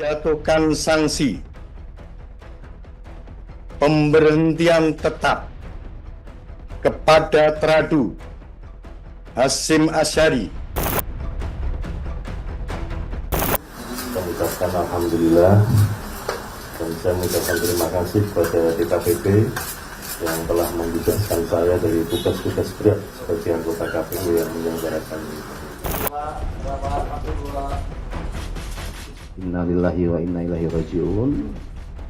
menjatuhkan sanksi pemberhentian tetap kepada Teradu Hasyim Asy'ari. Saya mengucapkan alhamdulillah dan saya mengucapkan terima kasih kepada DKPP yang telah membebaskan saya dari tugas-tugas berat sebagai anggota KPU yang menyelenggarakan ini. Innalillahi wa inna ilaihi raji'un.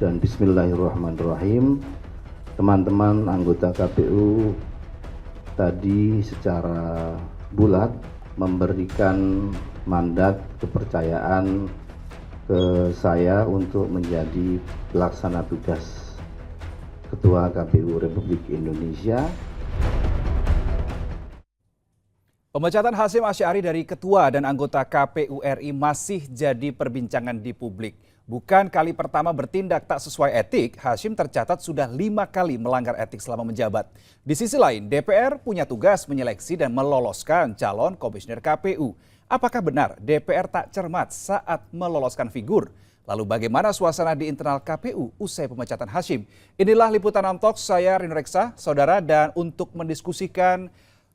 Dan bismillahirrahmanirrahim. Teman-teman anggota KPU tadi secara bulat memberikan mandat kepercayaan ke saya untuk menjadi pelaksana tugas Ketua KPU Republik Indonesia. Pemecatan Hasyim Asy'ari dari Ketua dan anggota KPU RI masih jadi perbincangan di publik. Bukan kali pertama bertindak tak sesuai etik, Hasyim tercatat sudah 5 kali melanggar etik selama menjabat. Di sisi lain, DPR punya tugas menyeleksi dan meloloskan calon komisioner KPU. Apakah benar DPR tak cermat saat meloloskan figur? Lalu bagaimana suasana di internal KPU usai pemecatan Hasyim? Inilah liputan Amtalk, saya Rino Reksa, saudara, dan untuk mendiskusikan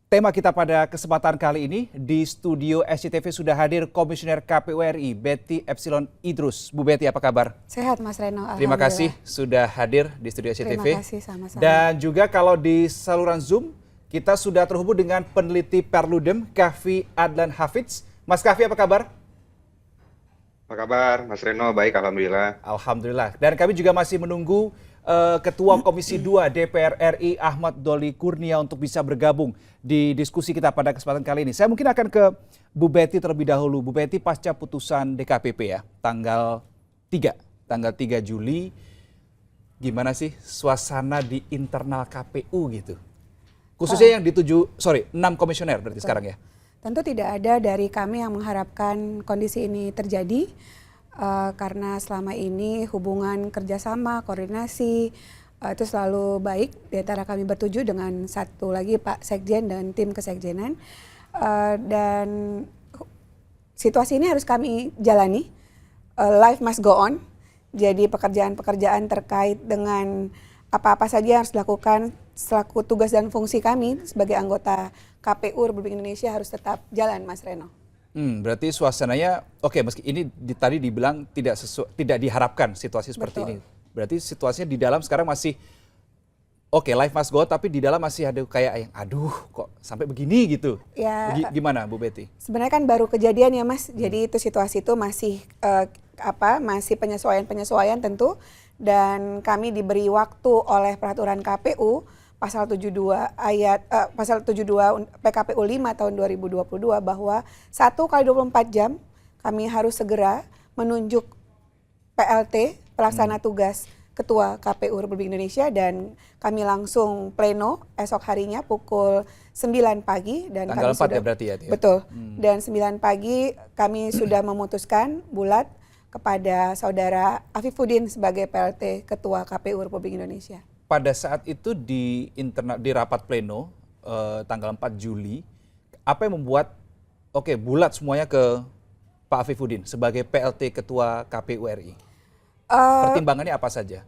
tema kita pada kesempatan kali ini, di studio SCTV sudah hadir Komisioner KPU RI, Betty Epsilon Idrus. Bu Betty, apa kabar? Sehat, Mas Reno. Terima kasih sudah hadir di studio SCTV. Terima kasih, sama-sama. Dan juga kalau di saluran Zoom, kita sudah terhubung dengan peneliti Perludem, Kahfi Adlan Hafidz. Mas Kahfi, apa kabar? Apa kabar, Mas Reno? Baik, alhamdulillah. Alhamdulillah. Dan kami juga masih menunggu Ketua Komisi 2 DPR RI Ahmad Doli Kurnia untuk bisa bergabung di diskusi kita pada kesempatan kali ini. Saya mungkin akan ke Bu Betty terlebih dahulu. Bu Betty, pasca putusan DKPP ya, tanggal 3 Juli, gimana sih suasana di internal KPU gitu? Khususnya yang dituju, 6 komisioner berarti sekarang ya? Tentu tidak ada dari kami yang mengharapkan kondisi ini terjadi. Karena selama ini hubungan kerjasama, koordinasi itu selalu baik di antara kami bertujuh dengan satu lagi Pak Sekjen dan tim kesekjenan. Dan situasi ini harus kami jalani, life must go on. Jadi pekerjaan-pekerjaan terkait dengan apa-apa saja yang harus dilakukan selaku tugas dan fungsi kami sebagai anggota KPU Republik Indonesia harus tetap jalan, Mas Reno. Berarti suasananya oke, meski ini tadi dibilang tidak diharapkan situasi seperti ini. Berarti situasinya di dalam sekarang masih oke, life must go, tapi di dalam masih ada kayak yang aduh kok sampai begini gitu. Ya, gimana Bu Betty? Sebenarnya kan baru kejadian ya Mas. Jadi itu situasi itu masih masih penyesuaian tentu, dan kami diberi waktu oleh peraturan KPU Pasal 72 PKPU 5 tahun 2022 bahwa 1 kali 24 jam kami harus segera menunjuk PLT, pelaksana tugas Ketua KPU Republik Indonesia, dan kami langsung pleno esok harinya pukul 9 pagi. Dan tanggal 4 sudah, ya berarti ya? Betul, dan 9 pagi kami sudah memutuskan bulat kepada Saudara Afifuddin sebagai PLT Ketua KPU Republik Indonesia. Pada saat itu di rapat pleno tanggal 4 Juli, apa yang membuat bulat semuanya ke Pak Afifuddin sebagai PLT Ketua KPU RI? Pertimbangannya apa saja?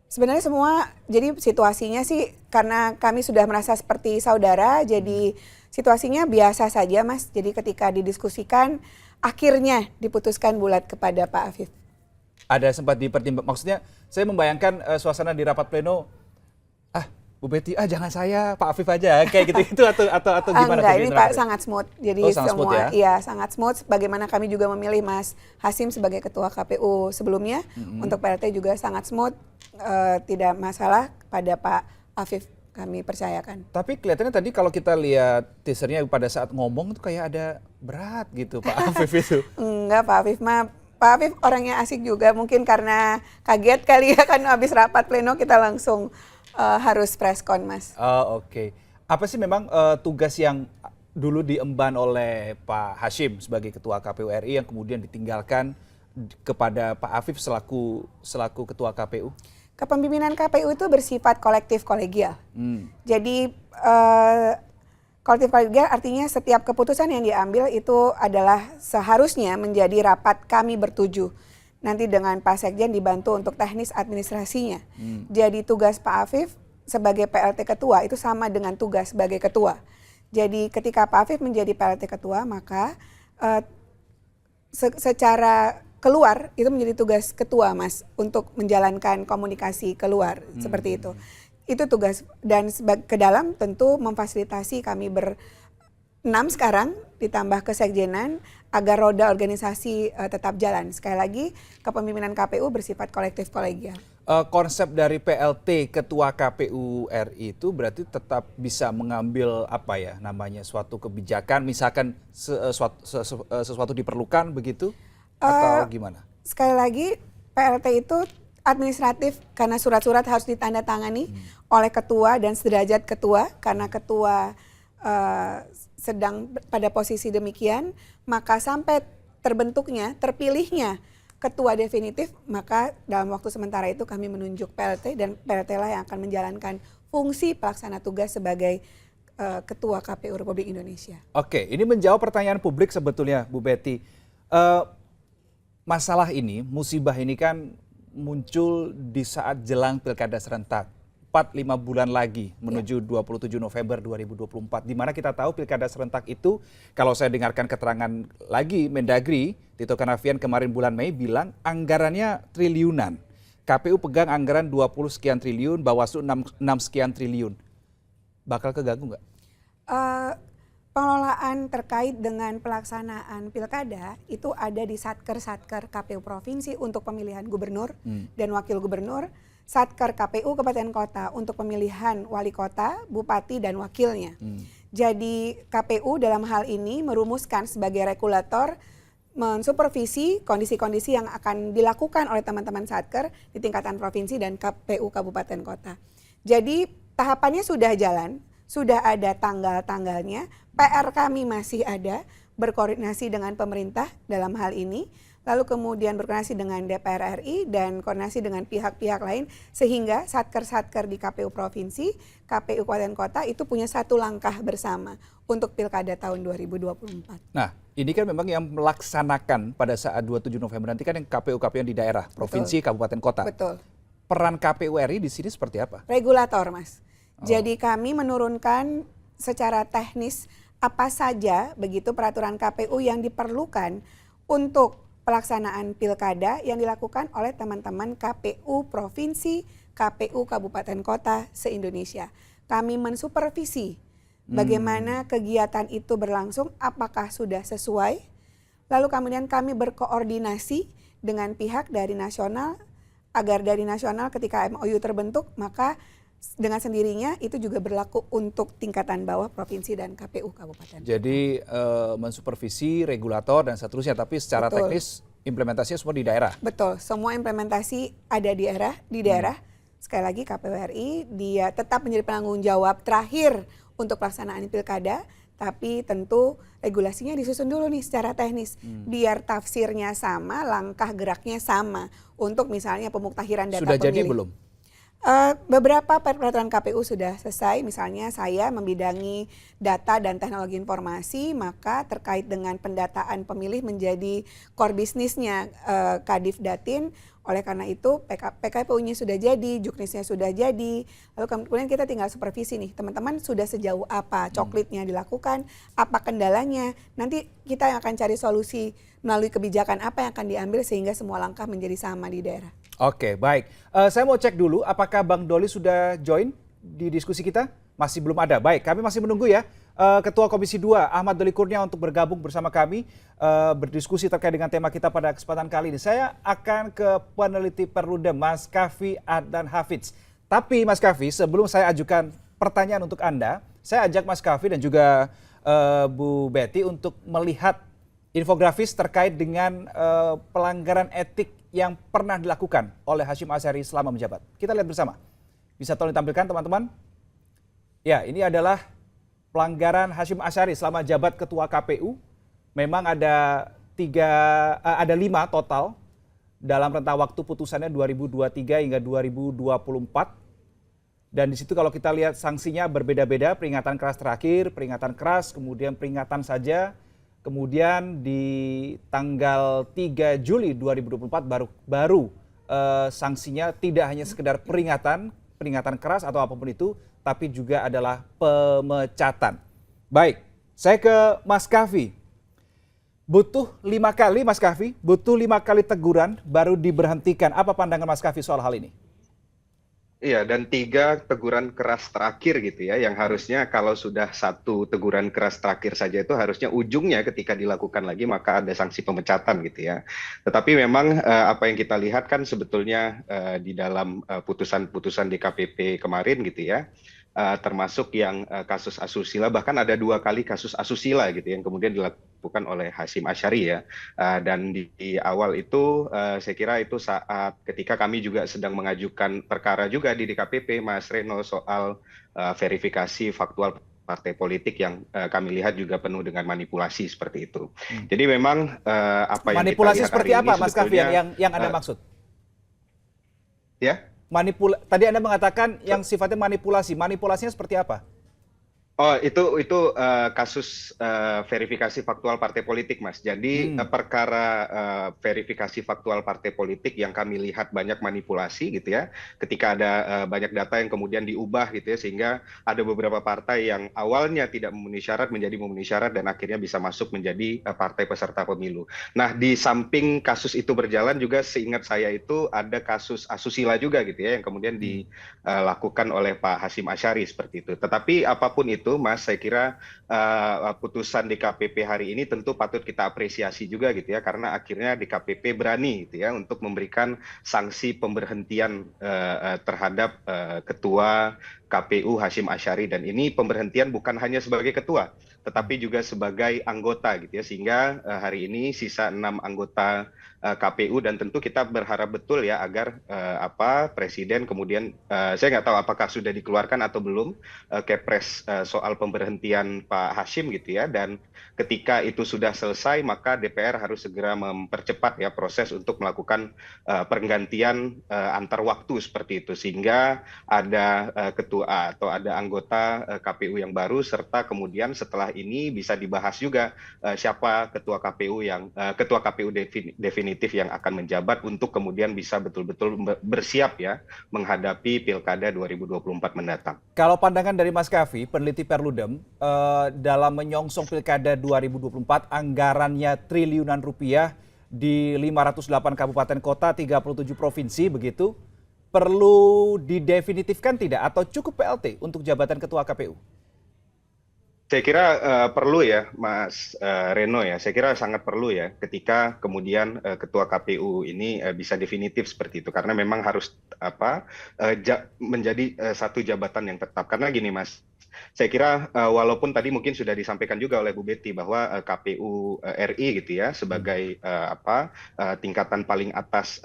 Sebenarnya semua, jadi situasinya sih karena kami sudah merasa seperti saudara, jadi situasinya biasa saja Mas. Jadi ketika didiskusikan, akhirnya diputuskan bulat kepada Pak Afif. Ada sempat dipertimbangkan, maksudnya saya membayangkan suasana di rapat pleno, Bu Betty, jangan saya, Pak Afif aja, kayak gitu atau gimana? Enggak, ini Pak sangat smooth. Jadi sangat semua, smooth ya? Iya sangat smooth. Bagaimana kami juga memilih Mas Hasyim sebagai Ketua KPU sebelumnya, untuk PLT juga sangat smooth, tidak masalah pada Pak Afif kami percayakan. Tapi kelihatannya tadi kalau kita lihat teasernya pada saat ngomong tuh kayak ada berat gitu Pak Afif itu. Enggak, Pak Afif orangnya asik juga, mungkin karena kaget kali ya kan habis rapat pleno kita langsung harus preskon Mas. Oke. Apa sih memang tugas yang dulu diemban oleh Pak Hasyim sebagai Ketua KPU RI yang kemudian ditinggalkan kepada Pak Afif selaku Ketua KPU? Kepemimpinan KPU itu bersifat kolektif kolegial. Jadi kolektif kolegial artinya setiap keputusan yang diambil itu adalah seharusnya menjadi rapat kami bertujuh. nanti dengan Pak Sekjen dibantu untuk teknis administrasinya. Jadi tugas Pak Afif sebagai PLT Ketua itu sama dengan tugas sebagai Ketua. Jadi ketika Pak Afif menjadi PLT Ketua, maka secara keluar itu menjadi tugas Ketua, Mas, untuk menjalankan komunikasi keluar, seperti itu. Itu tugas, dan ke dalam tentu memfasilitasi kami ber-6 sekarang ditambah kesekjenan agar roda organisasi tetap jalan. Sekali lagi, kepemimpinan KPU bersifat kolektif kolegial. Konsep dari PLT Ketua KPU RI itu berarti tetap bisa mengambil apa ya namanya suatu kebijakan, misalkan sesuatu diperlukan begitu atau gimana? Sekali lagi, PLT itu administratif karena surat-surat harus ditandatangani oleh ketua dan sederajat ketua, karena ketua sedang pada posisi demikian, maka sampai terpilihnya ketua definitif, maka dalam waktu sementara itu kami menunjuk PLT, dan PLT lah yang akan menjalankan fungsi pelaksana tugas sebagai Ketua KPU Republik Indonesia. Oke, ini menjawab pertanyaan publik sebetulnya, Bu Betty. Masalah ini, musibah ini kan muncul di saat jelang pilkada serentak. 4-5 bulan lagi menuju 27 November 2024. Di mana kita tahu pilkada serentak itu, kalau saya dengarkan keterangan lagi Mendagri, Tito Karnavian kemarin bulan Mei bilang anggarannya triliunan. KPU pegang anggaran 20 sekian triliun, Bawaslu 6 sekian triliun. Bakal keganggu nggak? Pengelolaan terkait dengan pelaksanaan pilkada itu ada di Satker KPU Provinsi untuk pemilihan gubernur dan wakil gubernur, Satker KPU Kabupaten Kota untuk pemilihan wali kota, bupati, dan wakilnya. Jadi KPU dalam hal ini merumuskan sebagai regulator, mensupervisi kondisi-kondisi yang akan dilakukan oleh teman-teman Satker di tingkatan provinsi dan KPU Kabupaten Kota. Jadi tahapannya sudah jalan, sudah ada tanggal-tanggalnya. PR kami masih ada, berkoordinasi dengan pemerintah dalam hal ini, lalu kemudian berkoordinasi dengan DPR RI dan koordinasi dengan pihak-pihak lain, sehingga Satker-Satker di KPU Provinsi, KPU Kabupaten Kota itu punya satu langkah bersama untuk pilkada tahun 2024. Nah, ini kan memang yang melaksanakan pada saat 27 November nanti kan yang KPU-KPU yang di daerah, provinsi, kabupaten, kota. Betul. Peran KPU RI di sini seperti apa? Regulator, Mas. Jadi kami menurunkan secara teknis apa saja begitu peraturan KPU yang diperlukan untuk pelaksanaan pilkada yang dilakukan oleh teman-teman KPU Provinsi, KPU Kabupaten Kota se-Indonesia. Kami mensupervisi bagaimana kegiatan itu berlangsung, apakah sudah sesuai, lalu kemudian kami berkoordinasi dengan pihak dari nasional, agar dari nasional ketika MOU terbentuk, maka dengan sendirinya itu juga berlaku untuk tingkatan bawah provinsi dan KPU kabupaten. Jadi mensupervisi regulator dan seterusnya, tapi secara teknis implementasinya semua di daerah. Betul, semua implementasi ada di daerah. Sekali lagi KPU RI dia tetap menjadi penanggung jawab terakhir untuk pelaksanaan pilkada, tapi tentu regulasinya disusun dulu nih secara teknis, biar tafsirnya sama, langkah geraknya sama untuk misalnya pemuktahiran data Sudah pemilih. jadi belum? Beberapa peraturan KPU sudah selesai, misalnya saya membidangi data dan teknologi informasi, maka terkait dengan pendataan pemilih menjadi core bisnisnya Kadif Datin. Oleh karena itu PKPU-nya sudah jadi, Juknisnya sudah jadi, lalu kemudian kita tinggal supervisi nih, teman-teman sudah sejauh apa coklitnya dilakukan, apa kendalanya, nanti kita yang akan cari solusi melalui kebijakan apa yang akan diambil sehingga semua langkah menjadi sama di daerah. Oke, baik. Saya mau cek dulu apakah Bang Doli sudah join di diskusi kita? Masih belum ada. Baik, kami masih menunggu ya. Ketua Komisi 2 Ahmad Doli Kurnia untuk bergabung bersama kami berdiskusi terkait dengan tema kita pada kesempatan kali ini. Saya akan ke peneliti Perludem Mas Kavi Adnan Hafidz. Tapi Mas Kavi, sebelum saya ajukan pertanyaan untuk Anda, saya ajak Mas Kavi dan juga Bu Betty untuk melihat infografis terkait dengan pelanggaran etik yang pernah dilakukan oleh Hasyim Asyari selama menjabat. Kita lihat bersama. Bisa tolong ditampilkan teman-teman? Ya, ini adalah pelanggaran Hasyim Asyari selama jabat Ketua KPU. Memang ada 5 total dalam rentang waktu putusannya 2023 hingga 2024. Dan di situ kalau kita lihat sanksinya berbeda-beda, peringatan keras terakhir, peringatan keras, kemudian peringatan saja, Kemudian di tanggal 3 Juli 2024 baru sanksinya tidak hanya sekedar peringatan keras atau apapun itu, tapi juga adalah pemecatan. Baik, saya ke Mas Kavi. Butuh 5 kali, Mas Kavi, butuh 5 kali teguran baru diberhentikan. Apa pandangan Mas Kavi soal hal ini? Iya, dan 3 teguran keras terakhir gitu ya, yang harusnya kalau sudah 1 teguran keras terakhir saja itu harusnya ujungnya ketika dilakukan lagi maka ada sanksi pemecatan gitu ya. Tetapi memang apa yang kita lihat kan sebetulnya di dalam putusan-putusan DKPP kemarin gitu ya, termasuk yang kasus asusila, bahkan ada 2 kali kasus asusila gitu yang kemudian dilakukan oleh Hasyim Asyari ya. Dan di awal itu saya kira itu saat ketika kami juga sedang mengajukan perkara juga di DKPP, Mas Reno, soal verifikasi faktual partai politik yang kami lihat juga penuh dengan manipulasi seperti itu. Jadi memang apa yang kita Manipulasi lihat seperti hari apa, ini Mas Kavi, yang Anda maksud? Ya. Tadi Anda mengatakan yang sifatnya manipulasi. Manipulasinya seperti apa? Oh, itu kasus verifikasi faktual partai politik, Mas. Jadi perkara verifikasi faktual partai politik yang kami lihat banyak manipulasi gitu ya. Ketika ada banyak data yang kemudian diubah gitu ya, sehingga ada beberapa partai yang awalnya tidak memenuhi syarat menjadi memenuhi syarat dan akhirnya bisa masuk menjadi partai peserta pemilu. Nah, di samping kasus itu berjalan juga seingat saya itu ada kasus asusila juga gitu ya yang kemudian dilakukan oleh Pak Hasyim Asyari seperti itu. Tetapi apapun itu, Mas, saya kira putusan DKPP hari ini tentu patut kita apresiasi juga gitu ya, karena akhirnya DKPP berani gitu ya untuk memberikan sanksi pemberhentian terhadap Ketua KPU Hasyim Asyari, dan ini pemberhentian bukan hanya sebagai ketua tetapi juga sebagai anggota gitu ya, sehingga hari ini sisa 6 anggota KPU, dan tentu kita berharap betul ya agar Presiden kemudian saya nggak tahu apakah sudah dikeluarkan atau belum Kepres soal pemberhentian Pak Hasyim gitu ya, dan ketika itu sudah selesai maka DPR harus segera mempercepat ya proses untuk melakukan pergantian antar waktu seperti itu, sehingga ada ketua atau ada anggota KPU yang baru, serta kemudian setelah ini bisa dibahas juga siapa ketua KPU definitif yang akan menjabat untuk kemudian bisa betul-betul bersiap ya menghadapi Pilkada 2024 mendatang. Kalau pandangan dari Mas Kavi, peneliti Perludem, dalam menyongsong Pilkada 2024 anggarannya triliunan rupiah di 508 kabupaten kota, 37 provinsi begitu, perlu didefinitifkan tidak atau cukup PLT untuk jabatan ketua KPU? Saya kira perlu ya, Mas Reno ya. Saya kira sangat perlu ya ketika kemudian ketua KPU ini bisa definitif seperti itu, karena memang harus menjadi satu jabatan yang tetap. Karena gini, Mas, saya kira walaupun tadi mungkin sudah disampaikan juga oleh Bu Betty bahwa KPU RI gitu ya sebagai tingkatan paling atas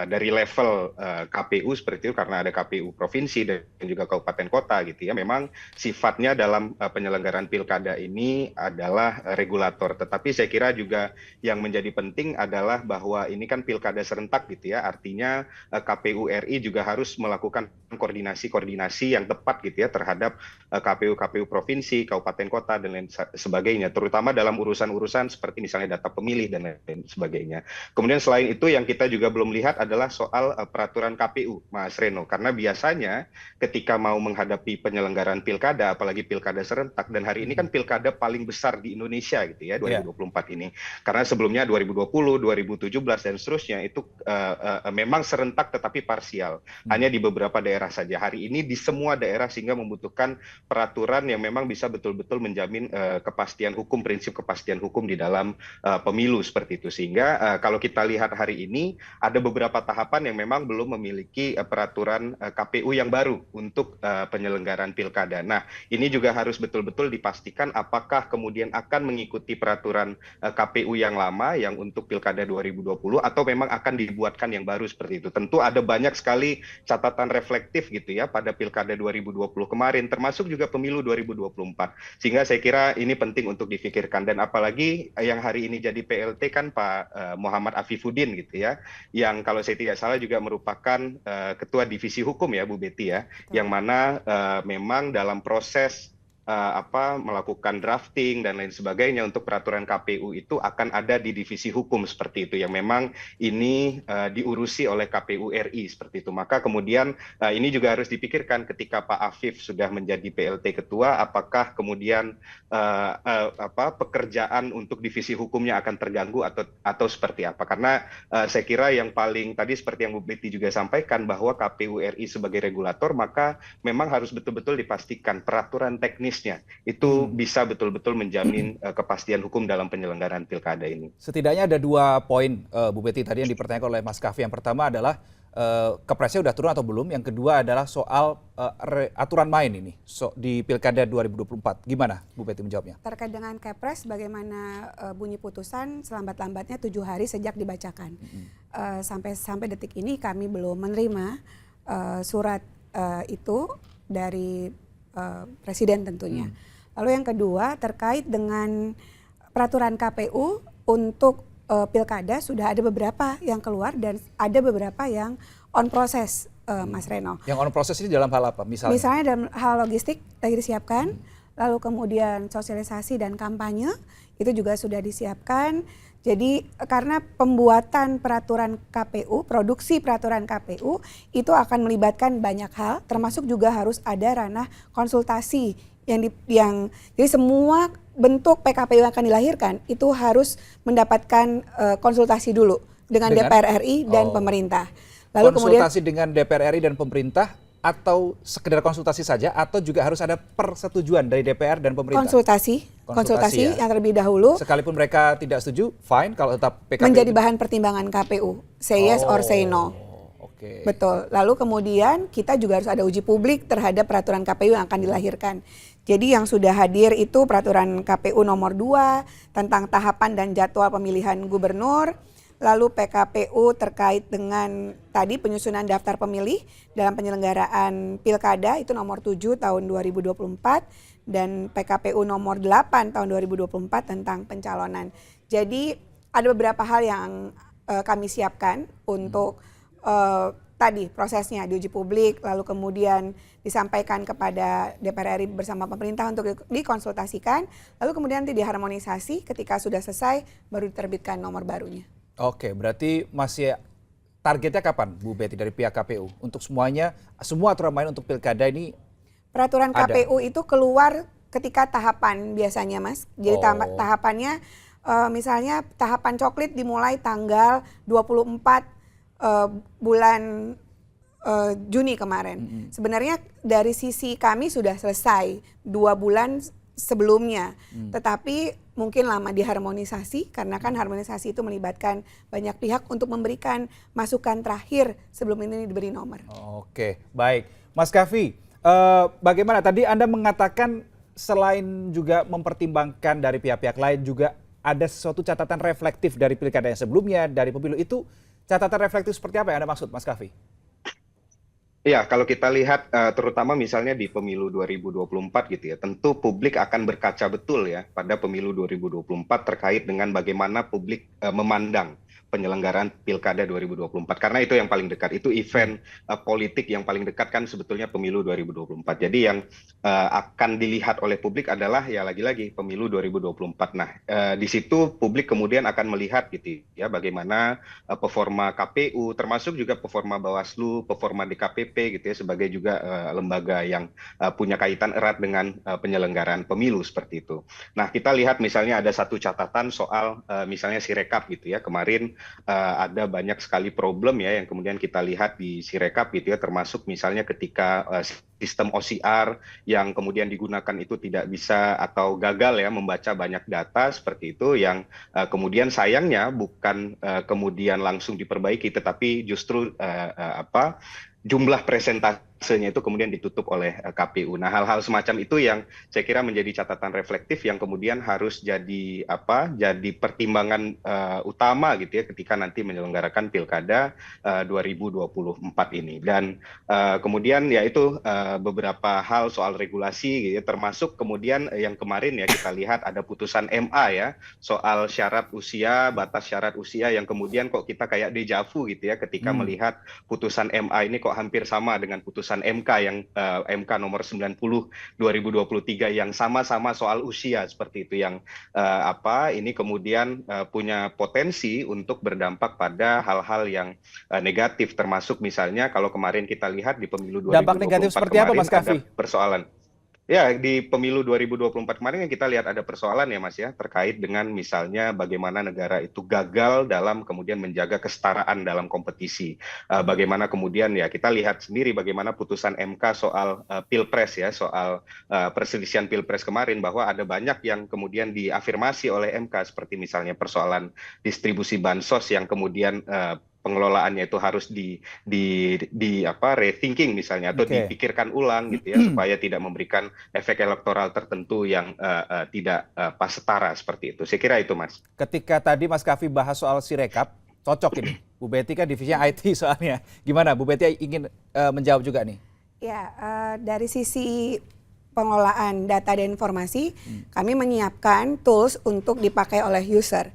dari level KPU seperti itu, karena ada KPU provinsi dan juga kabupaten kota gitu ya. Memang sifatnya dalam penyelenggaraan pilkada ini adalah regulator. Tetapi saya kira juga yang menjadi penting adalah bahwa ini kan pilkada serentak gitu ya. Artinya KPU RI juga harus melakukan koordinasi yang tepat gitu ya terhadap KPU provinsi, kabupaten kota dan lain sebagainya, terutama dalam urusan-urusan seperti misalnya data pemilih dan lain sebagainya. Kemudian selain itu yang kita juga belum lihat adalah soal peraturan KPU, Mas Reno, karena biasanya ketika mau menghadapi penyelenggaraan pilkada, apalagi pilkada serentak, dan hari ini kan pilkada paling besar di Indonesia gitu ya 2024 ini, karena sebelumnya 2020, 2017 dan seterusnya itu memang serentak tetapi parsial, hanya di beberapa daerah saja. Hari ini di semua daerah, sehingga membutuhkan peraturan yang memang bisa betul-betul menjamin kepastian hukum, prinsip kepastian hukum di dalam pemilu seperti itu. Sehingga kalau kita lihat hari ini ada beberapa tahapan yang memang belum memiliki peraturan KPU yang baru untuk penyelenggaraan pilkada. Nah, ini juga harus betul-betul dipastikan apakah kemudian akan mengikuti peraturan KPU yang lama yang untuk pilkada 2020 atau memang akan dibuatkan yang baru seperti itu. Tentu ada banyak sekali catatan reflektif gitu ya pada pilkada 2020 kemarin, termasuk juga pemilu 2024. Sehingga saya kira ini penting untuk difikirkan, dan apalagi yang hari ini jadi PLT kan Pak Muhammad Afifuddin gitu ya, yang kalau saya tidak salah juga merupakan ketua divisi hukum ya Bu Betty ya, yang mana memang dalam proses melakukan drafting dan lain sebagainya untuk peraturan KPU itu akan ada di divisi hukum seperti itu yang memang ini diurusi oleh KPU RI seperti itu. Maka kemudian ini juga harus dipikirkan ketika Pak Afif sudah menjadi PLT Ketua, apakah kemudian pekerjaan untuk divisi hukumnya akan terganggu atau seperti apa? Karena saya kira yang paling tadi seperti yang Bu Betty juga sampaikan bahwa KPU RI sebagai regulator maka memang harus betul-betul dipastikan peraturan teknisnya itu bisa betul-betul menjamin kepastian hukum dalam penyelenggaraan pilkada ini. Setidaknya ada 2 poin Bu Betty tadi yang dipertanyakan oleh Mas Kavi. Yang pertama adalah Kepresnya udah turun atau belum? Yang kedua adalah soal aturan main ini di Pilkada 2024. Gimana Bu Betty menjawabnya? Terkait dengan Kepres, bagaimana bunyi putusan selambat-lambatnya 7 hari sejak dibacakan. Sampai detik ini kami belum menerima surat itu dari Presiden tentunya. Lalu yang kedua terkait dengan peraturan KPU untuk pilkada sudah ada beberapa yang keluar dan ada beberapa yang on proses, Mas Reno. Yang on proses ini dalam hal apa? Misalnya dalam hal logistik lagi disiapkan, lalu kemudian sosialisasi dan kampanye itu juga sudah disiapkan. Jadi karena pembuatan peraturan KPU, produksi peraturan KPU itu akan melibatkan banyak hal, termasuk juga harus ada ranah konsultasi yang jadi semua bentuk PKPU yang akan dilahirkan itu harus mendapatkan konsultasi dulu dengan DPR RI dan pemerintah. Lalu konsultasi dengan DPR RI dan pemerintah atau sekedar konsultasi saja atau juga harus ada persetujuan dari DPR dan pemerintah? Konsultasi yang terlebih dahulu. Sekalipun mereka tidak setuju, fine kalau tetap PKPU. Menjadi bahan pertimbangan KPU, say yes or say no. Okay. Betul. Lalu kemudian kita juga harus ada uji publik terhadap peraturan KPU yang akan dilahirkan. Jadi yang sudah hadir itu peraturan KPU nomor 2 tentang tahapan dan jadwal pemilihan gubernur, lalu PKPU terkait dengan tadi penyusunan daftar pemilih dalam penyelenggaraan pilkada itu nomor 7 tahun 2024 dan PKPU nomor 8 tahun 2024 tentang pencalonan. Jadi ada beberapa hal yang kami siapkan untuk tadi prosesnya diuji publik, lalu kemudian disampaikan kepada DPR RI bersama pemerintah untuk dikonsultasikan, lalu kemudian nanti diharmonisasi, ketika sudah selesai baru diterbitkan nomor barunya. Oke, berarti masih targetnya kapan Bu Betty dari pihak KPU untuk semuanya, semua aturan main untuk pilkada ini? Peraturan KPU itu keluar ketika tahapan biasanya, Mas. Jadi tahapannya misalnya tahapan coklit dimulai tanggal 24 bulan Juni kemarin. Sebenarnya dari sisi kami sudah selesai 2 bulan sebelumnya, tetapi mungkin lama diharmonisasi karena kan harmonisasi itu melibatkan banyak pihak untuk memberikan masukan terakhir sebelum ini diberi nomor. Oke, baik. Mas Kavi, bagaimana tadi Anda mengatakan selain juga mempertimbangkan dari pihak-pihak lain juga ada sesuatu catatan reflektif dari pilkada yang sebelumnya, dari pemilu itu. Catatan reflektif seperti apa yang Anda maksud, Mas Kavi? Ya, kalau kita lihat terutama misalnya di pemilu 2024 gitu ya, tentu publik akan berkaca betul ya pada pemilu 2024 terkait dengan bagaimana publik memandang penyelenggaraan Pilkada 2024. Karena itu yang paling dekat, itu event politik yang paling dekat kan sebetulnya pemilu 2024. Jadi yang akan dilihat oleh publik adalah ya lagi-lagi pemilu 2024. Nah, di situ publik kemudian akan melihat gitu ya bagaimana performa KPU, termasuk juga performa Bawaslu, performa DKPP gitu ya sebagai juga lembaga yang punya kaitan erat dengan penyelenggaraan pemilu seperti itu. Nah, kita lihat misalnya ada satu catatan soal misalnya Sirekap gitu ya. Kemarin ada banyak sekali problem ya yang kemudian kita lihat di Sirekap gitu ya, termasuk misalnya ketika sistem OCR yang kemudian digunakan itu tidak bisa atau gagal ya membaca banyak data seperti itu yang kemudian sayangnya bukan kemudian langsung diperbaiki tetapi justru jumlah presentasenya itu kemudian ditutup oleh KPU. Nah, hal-hal semacam itu yang saya kira menjadi catatan reflektif yang kemudian harus jadi pertimbangan utama gitu ya ketika nanti menyelenggarakan Pilkada 2024 ini. Dan kemudian ya itu beberapa hal soal regulasi gitu ya, termasuk kemudian yang kemarin ya kita lihat ada putusan MA ya soal batas syarat usia yang kemudian kok kita kayak deja vu gitu ya ketika melihat putusan MA ini kok hampir sama dengan putusan putusan MK yang MK nomor 90 2023 yang sama-sama soal usia seperti itu yang ini kemudian punya potensi untuk berdampak pada hal-hal yang negatif, termasuk misalnya kalau kemarin kita lihat di pemilu 2024 Dampak negatif seperti apa, kemarin Mas Kavi? ada persoalan. Ya, di pemilu 2024 kemarin yang kita lihat ada persoalan ya Mas ya, terkait dengan misalnya bagaimana negara itu gagal dalam kemudian menjaga kesetaraan dalam kompetisi. Bagaimana kemudian ya kita lihat sendiri bagaimana putusan MK soal Pilpres ya, soal perselisihan Pilpres kemarin, bahwa ada banyak yang kemudian diafirmasi oleh MK, seperti misalnya persoalan distribusi bansos yang kemudian pengelolaannya itu harus rethinking misalnya, atau dipikirkan ulang gitu ya, supaya tidak memberikan efek elektoral tertentu yang tidak pas setara seperti itu. Saya kira itu, Mas. Ketika tadi Mas Kavi bahas soal Sirekap, cocok ini. Bu Betty kan divisinya IT soalnya. Gimana Bu Betty ingin menjawab juga nih? Ya, dari sisi pengelolaan data dan informasi, kami menyiapkan tools untuk dipakai oleh user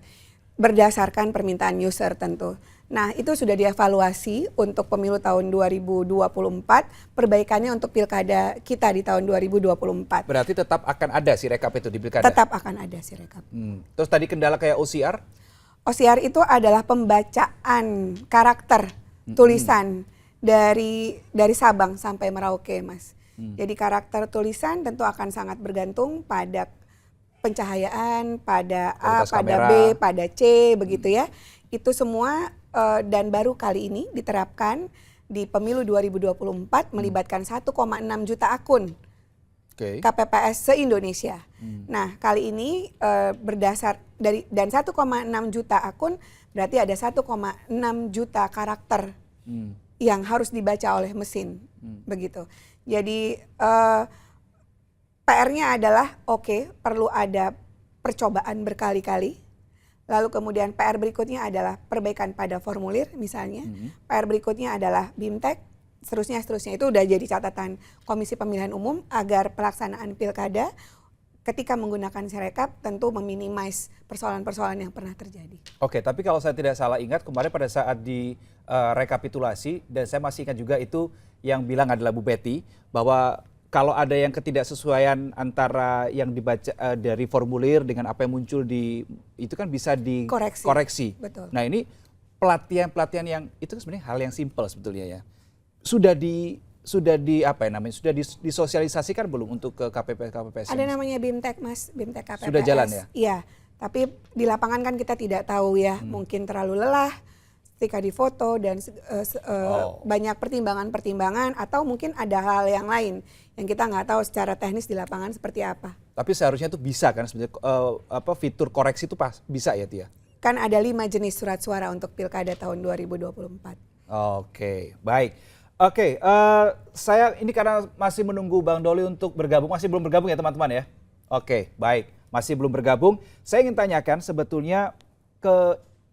berdasarkan permintaan user tentu. Nah, itu sudah dievaluasi untuk pemilu tahun 2024, perbaikannya untuk pilkada kita di tahun 2024. Berarti tetap akan ada Sirekap itu di pilkada? Tetap akan ada Sirekap. Terus tadi kendala kayak OCR? OCR itu adalah pembacaan karakter tulisan dari Sabang sampai Merauke, Mas. Jadi karakter tulisan tentu akan sangat bergantung pada pencahayaan, pada A, pada B, pada C, begitu ya. Itu semua dan baru kali ini diterapkan di pemilu 2024 melibatkan 1,6 juta akun KPPS se-Indonesia. Nah, kali ini berdasar dari dan 1,6 juta akun berarti ada 1,6 juta karakter yang harus dibaca oleh mesin, begitu. Jadi PR-nya adalah perlu ada percobaan berkali-kali. Lalu kemudian PR berikutnya adalah perbaikan pada formulir misalnya. PR berikutnya adalah BIMTEK, seterusnya itu udah jadi catatan Komisi Pemilihan Umum agar pelaksanaan pilkada ketika menggunakan Sirekap tentu meminimais persoalan-persoalan yang pernah terjadi. Oke, tapi kalau saya tidak salah ingat kemarin pada saat di rekapitulasi, dan saya masih ingat juga itu yang bilang adalah Bu Betty, bahwa kalau ada yang ketidaksesuaian antara yang dibaca dari formulir dengan apa yang muncul itu kan bisa dikoreksi. Betul. Nah, ini pelatihan yang itu sebenarnya hal yang simpel sebetulnya ya. Sudah disosialisasikan belum untuk ke KPPS? Ada namanya BIMTEK, Mas, BIMTEK KPPS. Sudah jalan ya? Iya, tapi di lapangan kan kita tidak tahu ya, mungkin terlalu lelah ketika difoto dan banyak pertimbangan-pertimbangan, atau mungkin ada hal yang lain yang kita nggak tahu secara teknis di lapangan seperti apa. Tapi seharusnya itu bisa kan sebenarnya fitur koreksi itu bisa ya Tia? Kan ada 5 jenis surat suara untuk pilkada tahun 2024. Oke, baik. Oke, saya ini karena masih menunggu Bang Doli untuk bergabung, masih belum bergabung ya teman-teman ya? Oke, baik, masih belum bergabung. Saya ingin tanyakan sebetulnya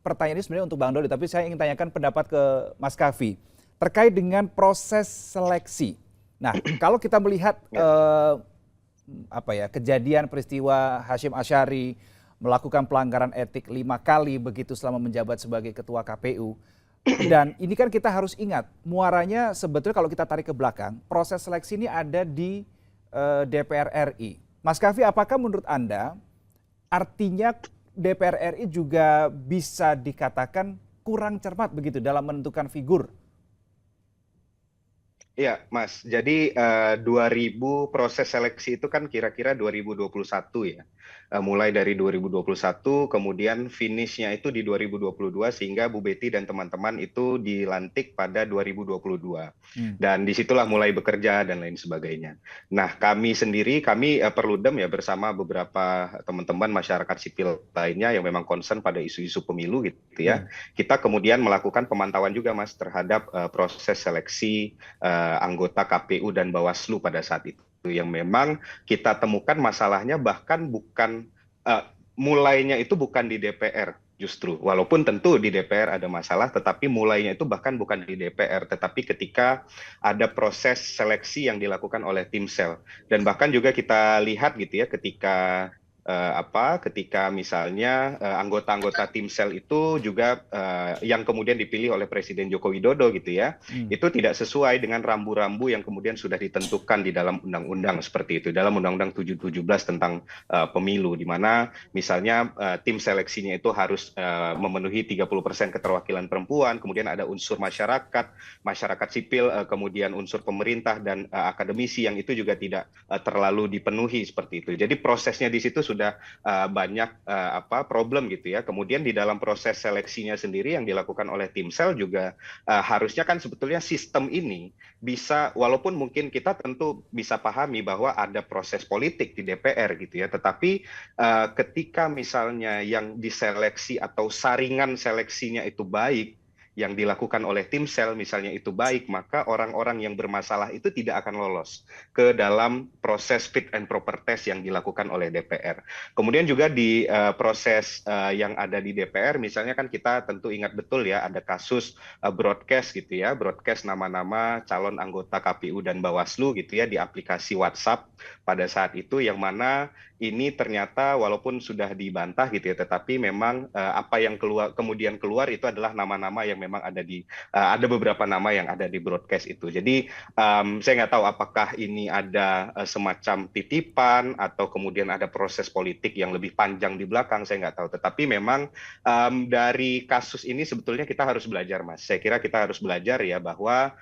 pertanyaan ini sebenarnya untuk Bang Doli, tapi saya ingin tanyakan pendapat ke Mas Kavi terkait dengan proses seleksi. Nah, kalau kita melihat kejadian peristiwa Hasyim Asyari melakukan pelanggaran etik 5 kali begitu selama menjabat sebagai ketua KPU, dan ini kan kita harus ingat muaranya sebetulnya kalau kita tarik ke belakang, proses seleksi ini ada di DPR RI. Mas Kavi, apakah menurut Anda artinya DPR RI juga bisa dikatakan kurang cermat begitu dalam menentukan figur? Iya, Mas. Jadi 2000 proses seleksi itu kan kira-kira 2021 ya. Mulai dari 2021, kemudian finishnya itu di 2022, sehingga Bu Betty dan teman-teman itu dilantik pada 2022. Dan disitulah mulai bekerja dan lain sebagainya. Nah, kami Perludem ya bersama beberapa teman-teman masyarakat sipil lainnya yang memang concern pada isu-isu pemilu gitu ya. Kita kemudian melakukan pemantauan juga, Mas, terhadap proses seleksi anggota KPU dan Bawaslu pada saat itu, yang memang kita temukan masalahnya bahkan bukan mulainya itu bukan di DPR justru, walaupun tentu di DPR ada masalah, tetapi mulainya itu bahkan bukan di DPR, tetapi ketika ada proses seleksi yang dilakukan oleh tim sel. Dan bahkan juga kita lihat gitu ya, ketika ketika misalnya anggota-anggota Timsel itu juga yang kemudian dipilih oleh Presiden Joko Widodo gitu ya, itu tidak sesuai dengan rambu-rambu yang kemudian sudah ditentukan di dalam undang-undang seperti itu, dalam Undang-Undang 717 tentang pemilu, di mana misalnya tim seleksinya itu harus memenuhi 30% keterwakilan perempuan, kemudian ada unsur masyarakat sipil, kemudian unsur pemerintah dan akademisi yang itu juga tidak terlalu dipenuhi seperti itu. Jadi prosesnya di situ sudah banyak problem gitu ya. Kemudian di dalam proses seleksinya sendiri yang dilakukan oleh Timsel juga harusnya kan sebetulnya sistem ini bisa, walaupun mungkin kita tentu bisa pahami bahwa ada proses politik di DPR gitu ya, tetapi ketika misalnya yang diseleksi atau saringan seleksinya itu baik, yang dilakukan oleh Timsel misalnya itu baik, maka orang-orang yang bermasalah itu tidak akan lolos ke dalam proses fit and proper test yang dilakukan oleh DPR. Kemudian juga di proses yang ada di DPR, misalnya kan kita tentu ingat betul ya, ada kasus broadcast gitu ya, broadcast nama-nama calon anggota KPU dan Bawaslu gitu ya di aplikasi WhatsApp pada saat itu, yang mana ini ternyata walaupun sudah dibantah gitu ya, tetapi memang apa yang kemudian keluar itu adalah nama-nama yang memang ada beberapa nama yang ada di broadcast itu. Jadi saya nggak tahu apakah ini ada semacam titipan atau kemudian ada proses politik yang lebih panjang di belakang, saya nggak tahu. Tetapi memang dari kasus ini sebetulnya kita harus belajar, Mas. Saya kira kita harus belajar ya bahwa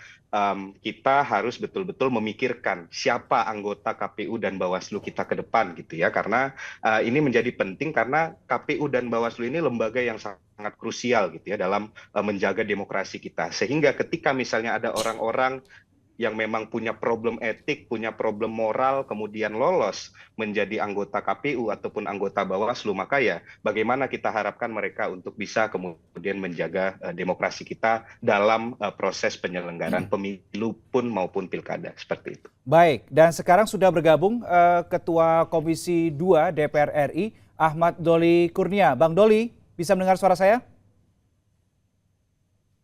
kita harus betul-betul memikirkan siapa anggota KPU dan Bawaslu kita ke depan gitu ya, karena ini menjadi penting karena KPU dan Bawaslu ini lembaga yang sangat krusial gitu ya dalam menjaga demokrasi kita, sehingga ketika misalnya ada orang-orang yang memang punya problem etik, punya problem moral, kemudian lolos menjadi anggota KPU ataupun anggota Bawaslu, maka ya bagaimana kita harapkan mereka untuk bisa kemudian menjaga demokrasi kita dalam proses penyelenggaraan pemilu pun maupun pilkada, seperti itu. Baik, dan sekarang sudah bergabung Ketua Komisi 2 DPR RI, Ahmad Doli Kurnia. Bang Doli, bisa mendengar suara saya?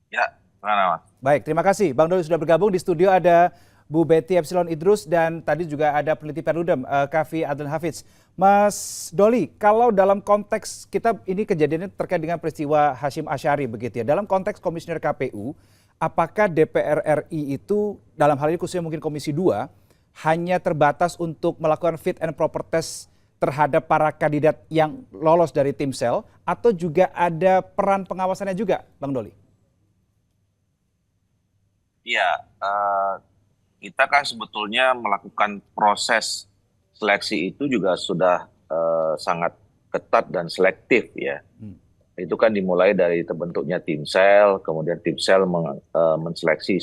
Ya, mana Mas? Baik, terima kasih. Bang Doli sudah bergabung. Di studio ada Bu Betty Epsilon Idrus dan tadi juga ada peneliti Perludem, Kavi Adlan Hafiz. Mas Doli, kalau dalam konteks kita ini kejadiannya terkait dengan peristiwa Hasyim Asyari begitu ya. Dalam konteks komisioner KPU, apakah DPR RI itu dalam hal ini khususnya mungkin Komisi 2 hanya terbatas untuk melakukan fit and proper test terhadap para kandidat yang lolos dari Timsel atau juga ada peran pengawasannya juga, Bang Doli? Iya, kita kan sebetulnya melakukan proses seleksi itu juga sudah sangat ketat dan selektif ya. Itu kan dimulai dari terbentuknya Timsel, kemudian Timsel menseleksi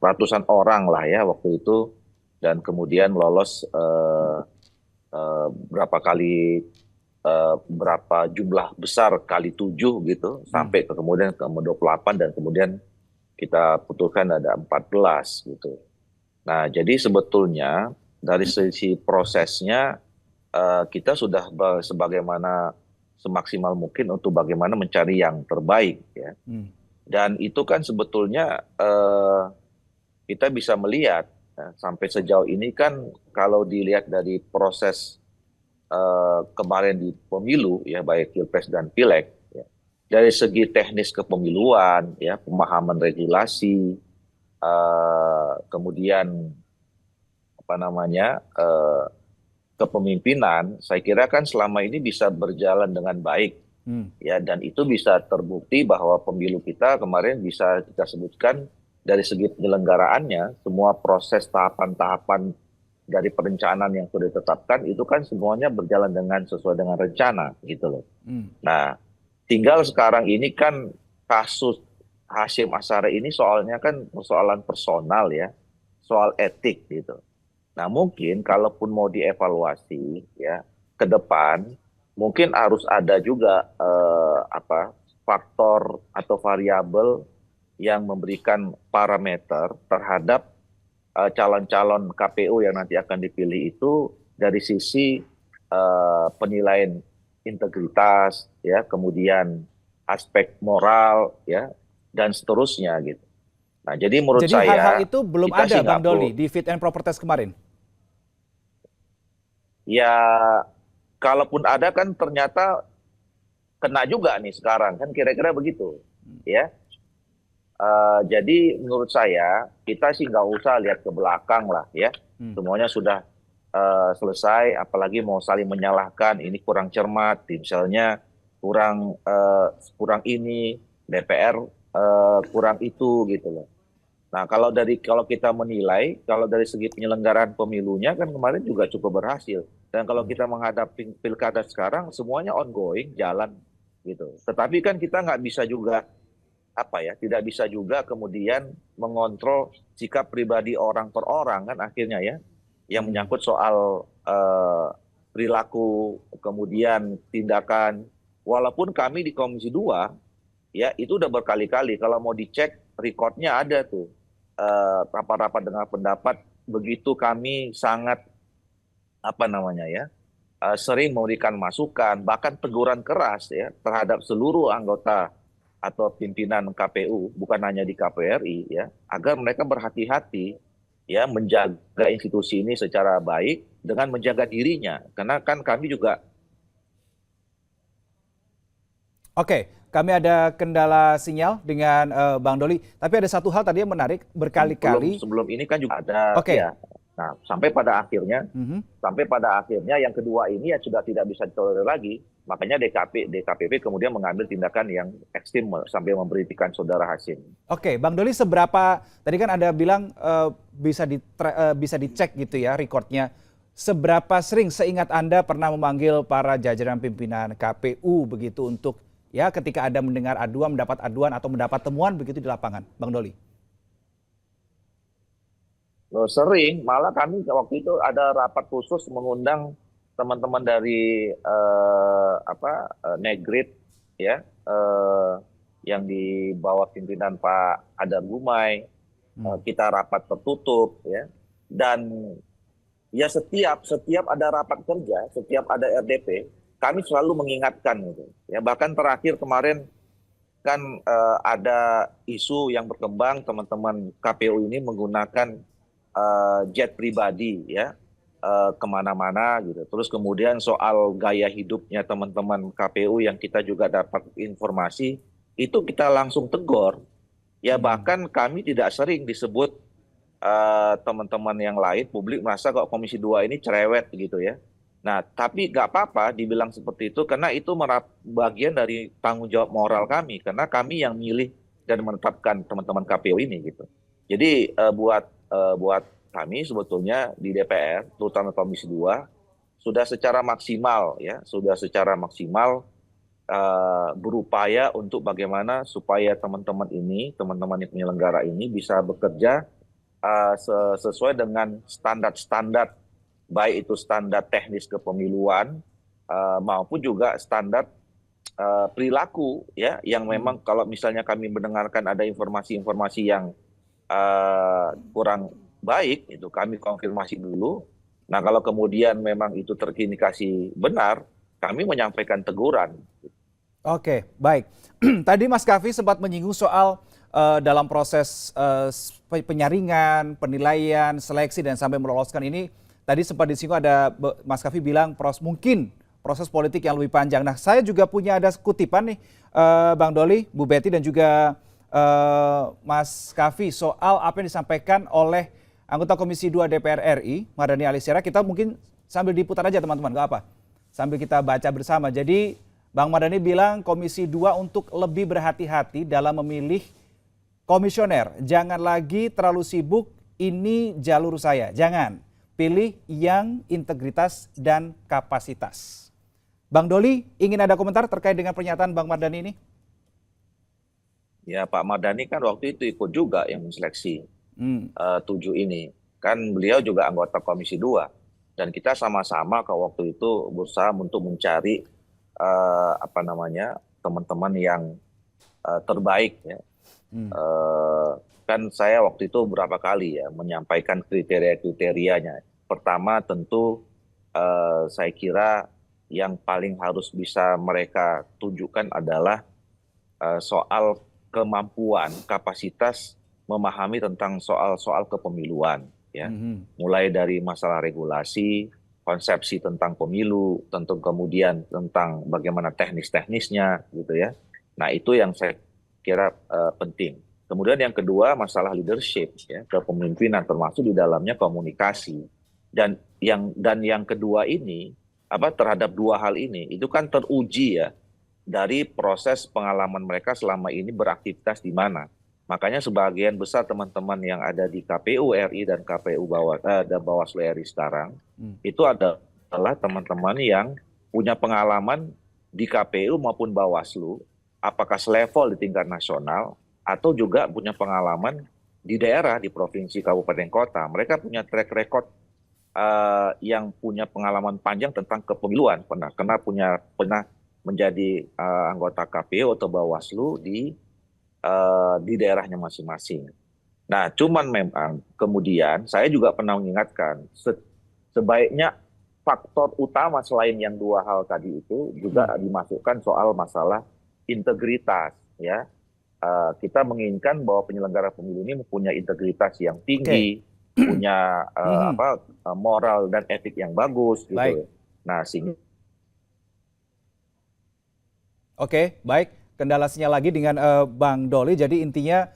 ratusan orang lah ya waktu itu, dan kemudian lolos berapa jumlah besar kali 7 gitu, sampai kemudian ke 28 dan kemudian kita putuskan ada 14 gitu. Nah, jadi sebetulnya dari sisi prosesnya kita sudah sebagaimana semaksimal mungkin untuk bagaimana mencari yang terbaik ya. Dan itu kan sebetulnya kita bisa melihat sampai sejauh ini kan kalau dilihat dari proses kemarin di pemilu ya, baik Pilpres dan Pileg, dari segi teknis kepemiluan, ya, pemahaman regulasi, kemudian kepemimpinan, saya kira kan selama ini bisa berjalan dengan baik, ya, dan itu bisa terbukti bahwa pemilu kita kemarin bisa kita sebutkan dari segi penyelenggaraannya, semua proses tahapan-tahapan dari perencanaan yang sudah ditetapkan itu kan semuanya berjalan sesuai dengan rencana, gitu loh. Nah, tinggal sekarang ini kan kasus Hasyim Asyari ini soalnya kan persoalan personal ya, soal etik gitu. Nah mungkin kalaupun mau dievaluasi ya ke depan, mungkin harus ada juga faktor atau variabel yang memberikan parameter terhadap calon-calon KPU yang nanti akan dipilih itu dari sisi penilaian integritas, ya, kemudian aspek moral, ya, dan seterusnya gitu. Nah, jadi menurut saya hal-hal itu belum ada, Bang Doli, di fit and proper test kemarin. Ya, kalaupun ada kan ternyata kena juga nih sekarang kan kira-kira begitu, ya. Jadi menurut saya kita sih nggak usah lihat ke belakang lah ya. Semuanya sudah selesai, apalagi mau saling menyalahkan ini kurang cermat, misalnya kurang ini DPR kurang itu gitu loh. Nah kalau kita menilai kalau dari segi penyelenggaraan pemilunya kan kemarin juga cukup berhasil. Dan kalau kita menghadapi pilkada sekarang semuanya ongoing jalan gitu. Tetapi kan kita nggak bisa juga tidak bisa juga kemudian mengontrol sikap pribadi orang per orang kan akhirnya ya, yang menyangkut soal perilaku kemudian tindakan. Walaupun kami di Komisi 2 ya itu udah berkali-kali kalau mau dicek rekodnya ada tuh rapat-rapat dengan pendapat begitu kami sangat sering memberikan masukan bahkan teguran keras ya terhadap seluruh anggota atau pimpinan KPU, bukan hanya di KPU RI, ya, agar mereka berhati-hati, ya, menjaga institusi ini secara baik dengan menjaga dirinya. Karena kan kami juga. Oke, kami ada kendala sinyal dengan Bang Doli. Tapi ada satu hal tadi yang menarik, berkali-kali. Sebelum ini kan juga ada. Oke. Ya. Nah, sampai pada akhirnya yang kedua ini ya sudah tidak bisa ditolerir lagi. Makanya DKPP kemudian mengambil tindakan yang ekstrim sampai memberhentikan saudara Hasim. Oke, Bang Doli seberapa, tadi kan Anda bilang bisa dicek gitu ya rekodnya. Seberapa sering seingat Anda pernah memanggil para jajaran pimpinan KPU begitu untuk ya ketika ada mendengar aduan, mendapat aduan atau mendapat temuan begitu di lapangan, Bang Doli? Sering, malah kami waktu itu ada rapat khusus mengundang teman-teman dari Negrid ya yang di bawah pimpinan Pak Adar Gumai. Kita rapat tertutup ya, dan ya setiap ada rapat kerja, setiap ada RDP kami selalu mengingatkan gitu ya. Bahkan terakhir kemarin kan ada isu yang berkembang, teman-teman KPU ini menggunakan jet pribadi ya kemana-mana gitu. Terus kemudian soal gaya hidupnya teman-teman KPU yang kita juga dapat informasi itu kita langsung tegur ya. Bahkan kami tidak sering disebut teman-teman yang lain, publik merasa kok Komisi 2 ini cerewet gitu ya. Nah tapi nggak apa-apa dibilang seperti itu karena itu bagian dari tanggung jawab moral kami, karena kami yang milih dan menetapkan teman-teman KPU ini gitu. Jadi buat kami sebetulnya di DPR, terutama Komisi 2, sudah secara maksimal berupaya untuk bagaimana supaya teman-teman yang penyelenggara ini bisa bekerja sesuai dengan standar-standar, baik itu standar teknis kepemiluan maupun juga standar perilaku ya, yang memang kalau misalnya kami mendengarkan ada informasi-informasi yang kurang baik, itu kami konfirmasi dulu. Nah kalau kemudian memang itu terindikasi benar, kami menyampaikan teguran. Oke, baik. Tadi Mas Kavi sempat menyinggung soal dalam proses penyaringan, penilaian, seleksi dan sampai meloloskan ini. Tadi sempat disinggung ada Mas Kavi bilang mungkin proses politik yang lebih panjang. Nah saya juga punya ada kutipan nih Bang Doli, Bu Betty dan juga Mas Kavi soal apa yang disampaikan oleh anggota Komisi 2 DPR RI, Mardhani Alisera. Kita mungkin sambil diputar aja teman-teman, gak apa. Sambil kita baca bersama. Jadi Bang Mardhani bilang Komisi 2 untuk lebih berhati-hati dalam memilih komisioner. Jangan lagi terlalu sibuk, ini jalur saya. Jangan. Pilih yang integritas dan kapasitas. Bang Doli, ingin ada komentar terkait dengan pernyataan Bang Mardhani ini? Ya Pak Mardhani kan waktu itu ikut juga yang menseleksi 7 ini. Kan beliau juga anggota Komisi 2. Dan kita sama-sama ke waktu itu berusaha untuk mencari teman-teman yang terbaik ya. Kan saya waktu itu berapa kali ya menyampaikan kriteria-kriterianya. Pertama tentu saya kira yang paling harus bisa mereka tunjukkan adalah soal kemampuan, kapasitas memahami tentang soal-soal kepemiluan ya. Mulai dari masalah regulasi, konsepsi tentang pemilu, tentu kemudian tentang bagaimana teknis-teknisnya gitu ya. Nah, itu yang saya kira penting. Kemudian yang kedua masalah leadership ya, kepemimpinan termasuk di dalamnya komunikasi. Dan yang kedua ini terhadap dua hal ini itu kan teruji ya dari proses pengalaman mereka selama ini beraktivitas di mana. Makanya sebagian besar teman-teman yang ada di KPU RI dan dan Bawaslu RI sekarang itu adalah teman-teman yang punya pengalaman di KPU maupun Bawaslu, apakah selevel di tingkat nasional atau juga punya pengalaman di daerah, di provinsi, kabupaten, kota. Mereka punya track record yang punya pengalaman panjang tentang kepemiluan, pernah menjadi anggota KPU atau Bawaslu di daerahnya masing-masing. Nah, cuman memang kemudian saya juga pernah mengingatkan sebaiknya faktor utama selain yang dua hal tadi itu juga dimasukkan soal masalah integritas ya. Kita menginginkan bahwa penyelenggara pemilu ini mempunyai integritas yang tinggi, punya moral dan etik yang bagus gitu. Baik. Nah, Oke, baik. Kendala sinyal lagi dengan Bang Doli. Jadi intinya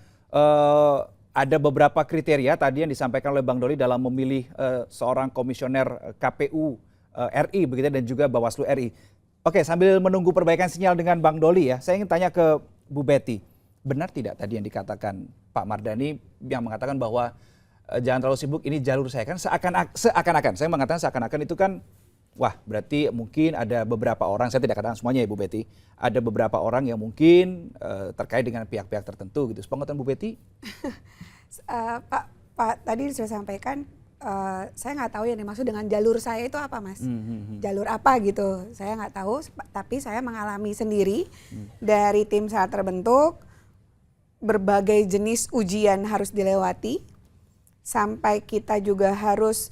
ada beberapa kriteria tadi yang disampaikan oleh Bang Doli dalam memilih seorang komisioner KPU RI begitu dan juga Bawaslu RI. Oke, sambil menunggu perbaikan sinyal dengan Bang Doli ya, saya ingin tanya ke Bu Betty. Benar tidak tadi yang dikatakan Pak Mardhani yang mengatakan bahwa jangan terlalu sibuk, ini jalur saya kan seakan-akan. Saya mengatakan seakan-akan itu kan wah, berarti mungkin ada beberapa orang, saya tidak katakan semuanya ya Bu Betty, ada beberapa orang yang mungkin terkait dengan pihak-pihak tertentu gitu. Sepengetahuan Bu Betty? Pak tadi sudah sampaikan, saya nggak tahu yang dimaksud dengan jalur saya itu apa, Mas. Jalur apa gitu, saya nggak tahu, tapi saya mengalami sendiri dari tim SEL terbentuk, berbagai jenis ujian harus dilewati, sampai kita juga harus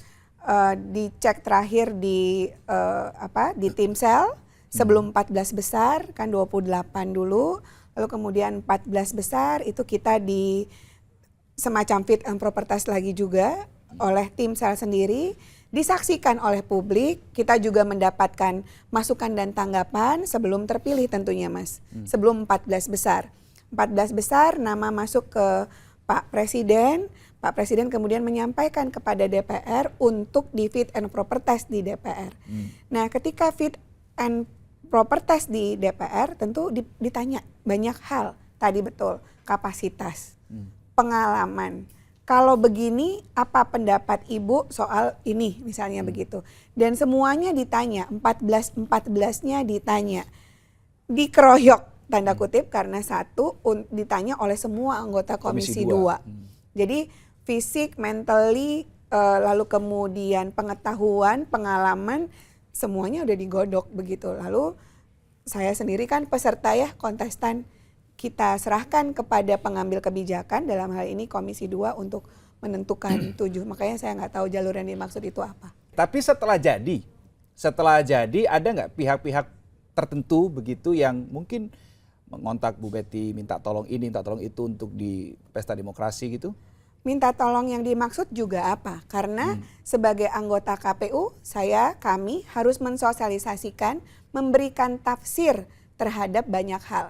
dicek terakhir di tim SEL sebelum 14 besar kan 28 dulu, lalu kemudian 14 besar itu kita di semacam fit and proper test lagi juga oleh tim SEL sendiri, disaksikan oleh publik, kita juga mendapatkan masukan dan tanggapan sebelum terpilih tentunya, Mas. Sebelum 14 besar. 14 besar nama masuk ke Pak Presiden kemudian menyampaikan kepada DPR untuk di fit and proper test di DPR. Nah, ketika fit and proper test di DPR tentu ditanya banyak hal. Tadi betul, kapasitas, pengalaman. Kalau begini, apa pendapat Ibu soal ini misalnya begitu. Dan semuanya ditanya, 14-14-nya ditanya. Dikeroyok tanda kutip karena satu ditanya oleh semua anggota Komisi 2. Jadi fisik, mentally, lalu kemudian pengetahuan, pengalaman, semuanya udah digodok begitu. Lalu saya sendiri kan peserta ya, kontestan, kita serahkan kepada pengambil kebijakan, dalam hal ini Komisi 2 untuk menentukan 7. Makanya saya nggak tahu jalur yang dimaksud itu apa. Tapi setelah jadi ada nggak pihak-pihak tertentu begitu yang mungkin mengontak Bu Betty, minta tolong ini, minta tolong itu untuk di pesta demokrasi gitu? Minta tolong yang dimaksud juga apa? Karena sebagai anggota KPU, kami harus mensosialisasikan, memberikan tafsir terhadap banyak hal.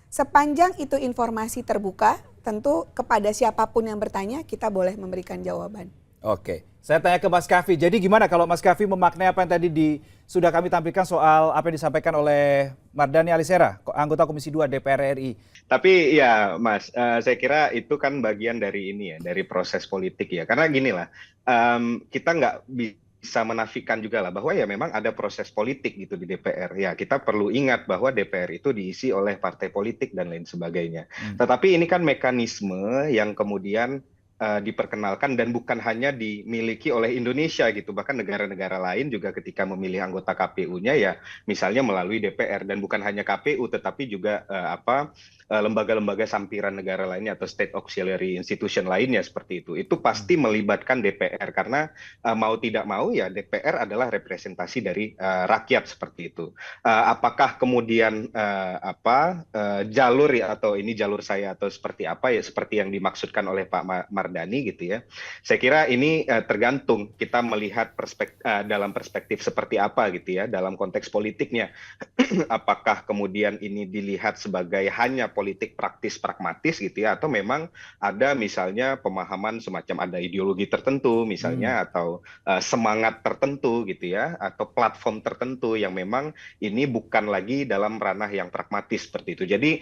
Sepanjang itu informasi terbuka, tentu kepada siapapun yang bertanya, kita boleh memberikan jawaban. Oke, saya tanya ke Mas Kavi. Jadi gimana kalau Mas Kavi memaknai apa yang tadi sudah kami tampilkan soal apa yang disampaikan oleh Mardhani Alisera, anggota Komisi 2 DPR RI? Tapi ya Mas, saya kira itu kan bagian dari ini ya, dari proses politik ya. Karena gini lah, kita nggak bisa menafikan juga lah bahwa ya memang ada proses politik gitu di DPR. Ya kita perlu ingat bahwa DPR itu diisi oleh partai politik dan lain sebagainya. Tetapi ini kan mekanisme yang kemudian diperkenalkan dan bukan hanya dimiliki oleh Indonesia gitu, bahkan negara-negara lain juga ketika memilih anggota KPU-nya ya misalnya melalui DPR, dan bukan hanya KPU tetapi juga lembaga-lembaga sampiran negara lainnya atau state auxiliary institution lainnya seperti itu pasti melibatkan DPR karena mau tidak mau ya DPR adalah representasi dari rakyat seperti itu. Apakah kemudian jalur ya atau ini jalur saya atau seperti apa ya seperti yang dimaksudkan oleh Pak Mardhani gitu ya. Saya kira ini tergantung kita melihat dalam perspektif seperti apa gitu ya dalam konteks politiknya. Apakah kemudian ini dilihat sebagai hanya politik praktis pragmatis gitu ya, atau memang ada misalnya pemahaman semacam ada ideologi tertentu misalnya atau semangat tertentu gitu ya, atau platform tertentu yang memang ini bukan lagi dalam ranah yang pragmatis seperti itu. Jadi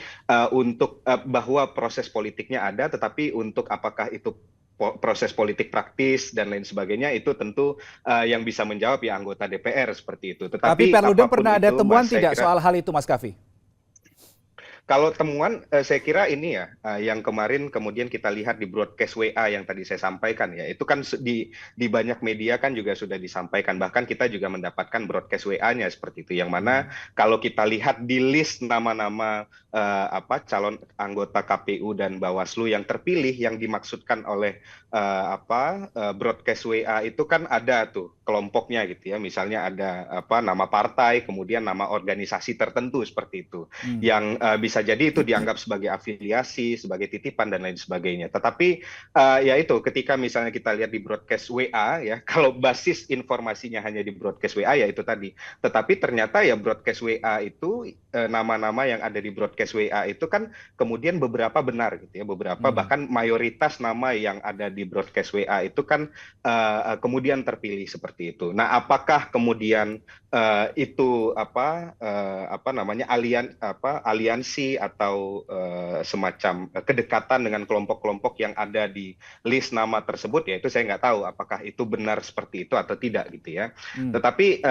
untuk bahwa proses politiknya ada, tetapi untuk apakah itu proses politik praktis dan lain sebagainya itu tentu yang bisa menjawab ya anggota DPR seperti itu. Tapi Perludem pernah ada temuan tidak soal hal itu, Mas Kavi? Kalau temuan, saya kira ini ya, yang kemarin kemudian kita lihat di broadcast WA yang tadi saya sampaikan ya, itu kan di banyak media kan juga sudah disampaikan, bahkan kita juga mendapatkan broadcast WA-nya seperti itu, yang mana kalau kita lihat di list nama-nama calon anggota KPU dan Bawaslu yang terpilih yang dimaksudkan oleh broadcast WA itu kan ada tuh kelompoknya gitu ya, misalnya ada nama partai, kemudian nama organisasi tertentu seperti itu, yang bisa jadi itu dianggap sebagai afiliasi, sebagai titipan dan lain sebagainya. Tetapi ya itu ketika misalnya kita lihat di broadcast WA ya, kalau basis informasinya hanya di broadcast WA ya itu tadi. Tetapi ternyata ya broadcast WA itu nama-nama yang ada di broadcast WA itu kan kemudian beberapa benar gitu ya, beberapa bahkan mayoritas nama yang ada di broadcast WA itu kan kemudian terpilih seperti itu. Nah, apakah kemudian itu aliansi atau semacam kedekatan dengan kelompok-kelompok yang ada di list nama tersebut, ya itu saya nggak tahu apakah itu benar seperti itu atau tidak gitu ya. Tetapi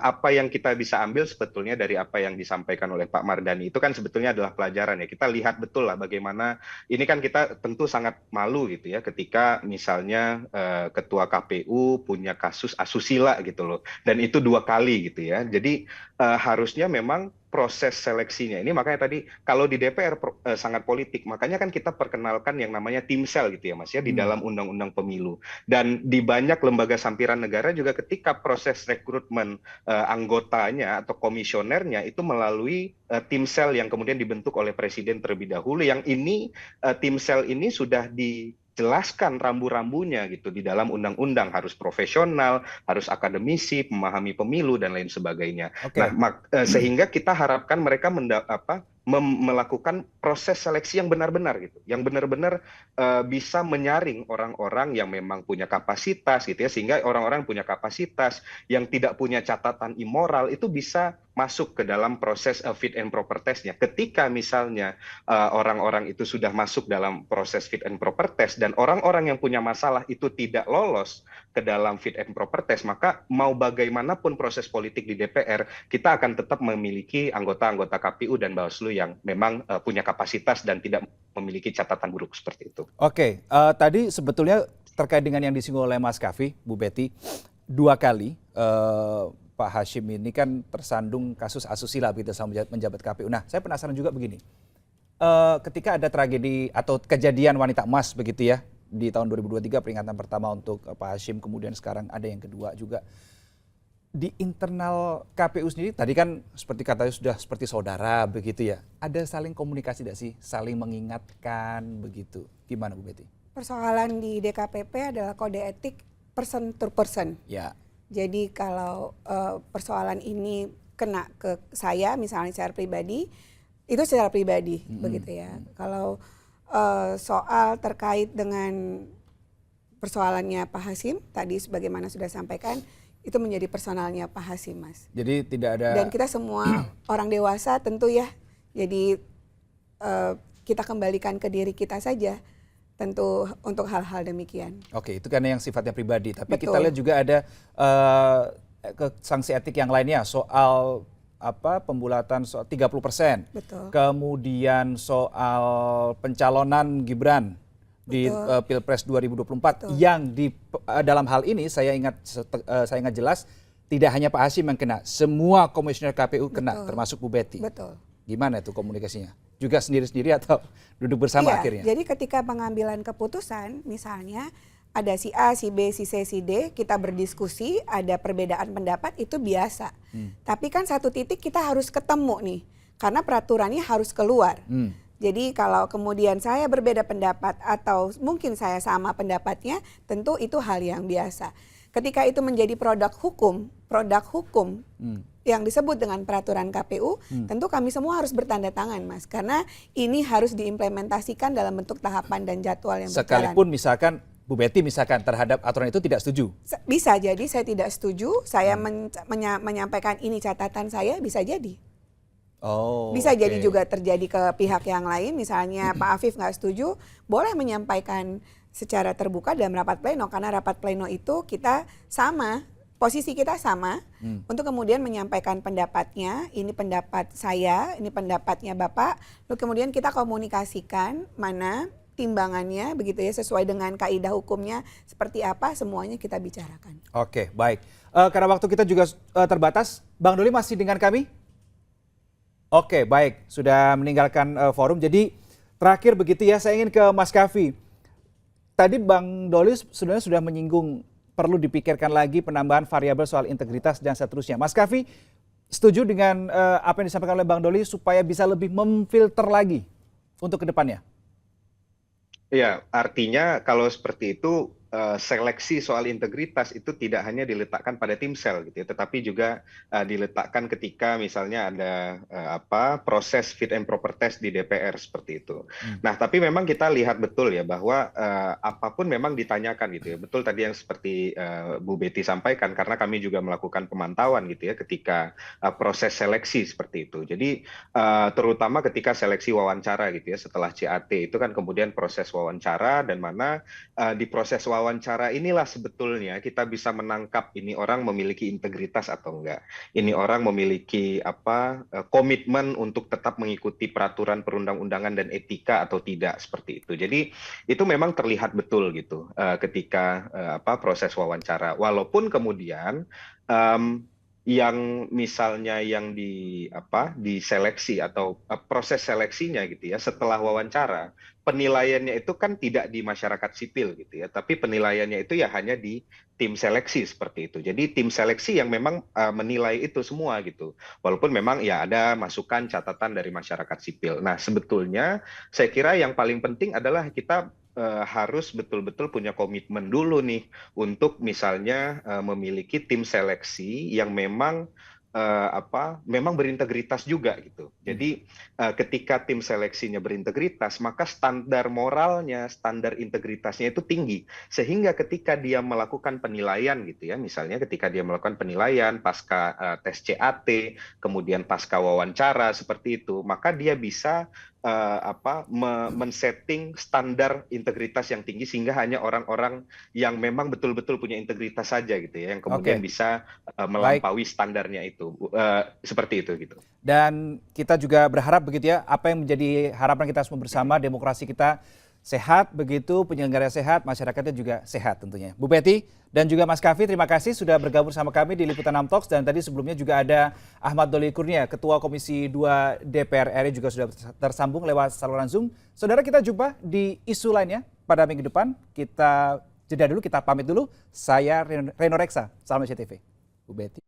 apa yang kita bisa ambil sebetulnya dari apa yang disampaikan oleh Pak Mardhani itu kan sebetulnya adalah pelajaran ya. Kita lihat betul lah bagaimana ini kan kita tentu sangat malu gitu ya ketika misalnya ketua KPU punya kasus asusila gitu loh, dan itu 2 kali gitu ya. Jadi harusnya memang proses seleksinya ini, makanya tadi kalau di DPR sangat politik, makanya kan kita perkenalkan yang namanya timsel gitu ya Mas ya, di dalam undang-undang pemilu. Dan di banyak lembaga sampiran negara juga ketika proses rekrutmen anggotanya atau komisionernya itu melalui timsel yang kemudian dibentuk oleh presiden terlebih dahulu, yang ini timsel ini sudah dijelaskan rambu-rambunya gitu di dalam undang-undang, harus profesional, harus akademisi, memahami pemilu dan lain sebagainya. Okay. Nah, sehingga kita harapkan mereka melakukan proses seleksi yang benar-benar gitu, yang benar-benar bisa menyaring orang-orang yang memang punya kapasitas gitu ya, sehingga orang-orang punya kapasitas yang tidak punya catatan immoral itu bisa masuk ke dalam proses fit and proper test-nya. Ketika misalnya orang-orang itu sudah masuk dalam proses fit and proper test dan orang-orang yang punya masalah itu tidak lolos ke dalam fit and proper test, maka mau bagaimanapun proses politik di DPR, kita akan tetap memiliki anggota-anggota KPU dan Bawaslu yang memang punya kapasitas dan tidak memiliki catatan buruk seperti itu. Oke, tadi sebetulnya terkait dengan yang disinggung oleh Mas Kavi, Bu Betty, 2 kali Pak Hasyim ini kan tersandung kasus asusila begitu sama menjabat KPU. Nah, saya penasaran juga begini, ketika ada tragedi atau kejadian wanita emas begitu ya, di tahun 2023 peringatan pertama untuk Pak Hasyim, kemudian sekarang ada yang kedua juga. Di internal KPU sendiri, tadi kan seperti katanya sudah seperti saudara begitu ya, ada saling komunikasi tidak sih, saling mengingatkan begitu? Gimana Bu Betty? Persoalan di DKPP adalah kode etik person to person. Ya. Jadi kalau persoalan ini kena ke saya misalnya secara pribadi, itu secara pribadi begitu ya. Kalau soal terkait dengan persoalannya Pak Hasyim tadi sebagaimana sudah sampaikan, itu menjadi personalnya Pak Hasyim, Mas. Jadi tidak ada. Dan kita semua orang dewasa tentu ya. Jadi kita kembalikan ke diri kita saja. Tentu untuk hal-hal demikian. Oke, itu karena yang sifatnya pribadi. Tapi Betul. kita lihat juga ada sanksi etik yang lainnya soal pembulatan soal 30%. Betul. Kemudian soal pencalonan Gibran di Pilpres 2024. Betul. Yang dalam hal ini saya ingat jelas tidak hanya Pak Hasyim yang kena, semua komisioner KPU kena. Betul. Termasuk Bu Betty. Betul. Gimana itu komunikasinya? Juga sendiri-sendiri atau duduk bersama akhirnya? Jadi ketika pengambilan keputusan, misalnya ada si A, si B, si C, si D, kita berdiskusi, ada perbedaan pendapat, itu biasa. Tapi kan satu titik kita harus ketemu nih, karena peraturannya harus keluar. Jadi kalau kemudian saya berbeda pendapat atau mungkin saya sama pendapatnya, tentu itu hal yang biasa. Ketika itu menjadi produk hukum yang disebut dengan peraturan KPU, tentu kami semua harus bertanda tangan, Mas, karena ini harus diimplementasikan dalam bentuk tahapan dan jadwal yang berjalan. Sekalipun misalkan Bu Betty misalkan terhadap aturan itu tidak setuju. Bisa jadi saya tidak setuju, saya menyampaikan ini catatan saya, bisa jadi. Oh, Bisa jadi oke. juga terjadi ke pihak yang lain, misalnya Pak Afif nggak setuju, boleh menyampaikan secara terbuka dalam rapat pleno, karena rapat pleno itu kita sama, posisi kita sama, untuk kemudian menyampaikan pendapatnya, ini pendapat saya, ini pendapatnya Bapak, lalu kemudian kita komunikasikan mana timbangannya begitu ya, sesuai dengan kaidah hukumnya seperti apa, semuanya kita bicarakan. Oke, baik. Karena waktu kita juga terbatas, Bang Doli masih dengan kami? Oke, baik. Sudah meninggalkan forum. Jadi terakhir begitu ya, saya ingin ke Mas Kavi. Tadi Bang Doli sebenarnya sudah menyinggung perlu dipikirkan lagi penambahan variabel soal integritas dan seterusnya. Mas Kavi setuju dengan apa yang disampaikan oleh Bang Doli supaya bisa lebih memfilter lagi untuk kedepannya? Ya, artinya kalau seperti itu seleksi soal integritas itu tidak hanya diletakkan pada timsel gitu ya, tetapi juga diletakkan ketika misalnya ada proses fit and proper test di DPR seperti itu. Nah, tapi memang kita lihat betul ya bahwa apapun memang ditanyakan gitu ya. Betul tadi yang seperti Bu Betty sampaikan, karena kami juga melakukan pemantauan gitu ya ketika proses seleksi seperti itu. Jadi terutama ketika seleksi wawancara gitu ya, setelah CAT itu kan kemudian proses wawancara, dan mana di proses wawancara inilah sebetulnya kita bisa menangkap ini orang memiliki integritas atau enggak. Ini orang memiliki komitmen untuk tetap mengikuti peraturan perundang-undangan dan etika atau tidak, seperti itu. Jadi itu memang terlihat betul gitu ketika proses wawancara. Walaupun kemudian yang misalnya yang diseleksi atau proses seleksinya gitu ya setelah wawancara, penilaiannya itu kan tidak di masyarakat sipil gitu ya, tapi penilaiannya itu ya hanya di tim seleksi seperti itu. Jadi tim seleksi yang memang menilai itu semua gitu. Walaupun memang ya ada masukan catatan dari masyarakat sipil. Nah, sebetulnya saya kira yang paling penting adalah kita harus betul-betul punya komitmen dulu nih untuk misalnya memiliki tim seleksi yang memang memang berintegritas juga gitu. Jadi ketika tim seleksinya berintegritas, maka standar moralnya, standar integritasnya itu tinggi. Sehingga ketika dia melakukan penilaian gitu ya, misalnya ketika dia melakukan penilaian pasca tes CAT, kemudian pasca wawancara seperti itu, maka dia bisa men-setting standar integritas yang tinggi, sehingga hanya orang-orang yang memang betul-betul punya integritas saja gitu ya, yang kemudian bisa melampaui standarnya itu. Seperti itu gitu. Dan kita juga berharap begitu ya, apa yang menjadi harapan kita semua bersama, demokrasi kita sehat begitu, penyelenggara sehat, masyarakatnya juga sehat tentunya. Bu Betty dan juga Mas Kavi, terima kasih sudah bergabung sama kami di Liputan 6 Talks. Dan tadi sebelumnya juga ada Ahmad Doli Kurnia, Ketua Komisi 2 DPR RI, juga sudah tersambung lewat saluran Zoom. Saudara, kita jumpa di isu lainnya pada minggu depan. Kita jeda dulu, kita pamit dulu. Saya Reno Reksa, salam SCTV. Bu Betty.